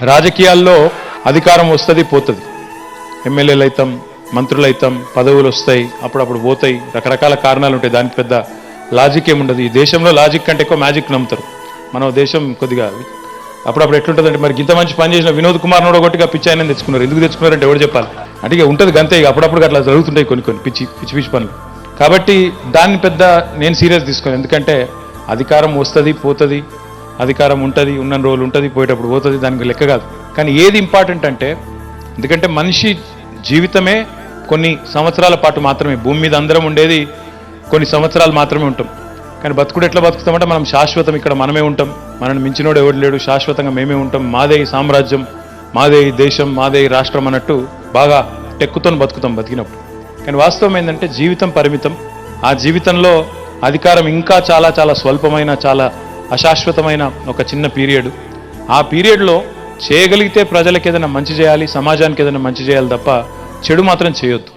రాజకీయాల్లో అధికారం వస్తుంది పోతుంది, ఎమ్మెల్యేలు అవుతాం, మంత్రులు అవుతాం, పదవులు వస్తాయి, అప్పుడప్పుడు పోతాయి, రకరకాల కారణాలు ఉంటాయి. దానికి పెద్ద లాజిక్ ఏముండదు. ఈ దేశంలో లాజిక్ కంటే ఎక్కువ మ్యాజిక్ నమ్ముతారు. మన దేశం కొద్దిగా అప్పుడప్పుడు ఎట్లుంటుందంటే, మరి ఇంత మంచి పని చేసిన వినోద్ కుమార్ నోడు ఒకటిగా పిచ్చి ఆయన తెచ్చుకున్నారు. ఎందుకు తెచ్చుకున్నారంటే ఎవరు చెప్పాలి? అంటే ఇక ఉంటుంది గంతే. ఇక అప్పుడప్పుడు అట్లా జరుగుతుంటాయి కొన్ని పిచ్చి పిచ్చి పిచ్చి పనులు. కాబట్టి దాన్ని పెద్ద నేను సీరియస్ తీసుకోను. ఎందుకంటే అధికారం వస్తుంది పోతుంది, అధికారం ఉంటుంది, ఉన్న రోజులు ఉంటుంది, పోయేటప్పుడు పోతుంది, దానికి లెక్క కాదు. కానీ ఏది ఇంపార్టెంట్ అంటే, ఎందుకంటే మనిషి జీవితమే కొన్ని సంవత్సరాల పాటు మాత్రమే. భూమి మీద అందరం ఉండేది కొన్ని సంవత్సరాలు మాత్రమే ఉంటాం. కానీ బతుకుడు ఎట్లా బతుకుతామంటే, మనం శాశ్వతం ఇక్కడ మనమే ఉంటాం, మనల్ని మించినోడు ఎవడు లేడు, శాశ్వతంగా మేమే ఉంటాం, మాదే ఈ సామ్రాజ్యం, మాదే ఈ దేశం, మాదే ఈ రాష్ట్రం అన్నట్టు బాగా టెక్కుతో బతుకుతాం బతికినప్పుడు. కానీ వాస్తవం ఏంటంటే జీవితం పరిమితం. ఆ జీవితంలో అధికారం ఇంకా చాలా చాలా స్వల్పమైన, చాలా అశాశ్వతమైన ఒక చిన్న పీరియడ్. ఆ పీరియడ్లో చేయగలిగితే ప్రజలకు ఏదైనా మంచి చేయాలి, సమాజానికి ఏదైనా మంచి చేయాలి తప్ప చెడు మాత్రం చేయొద్దు.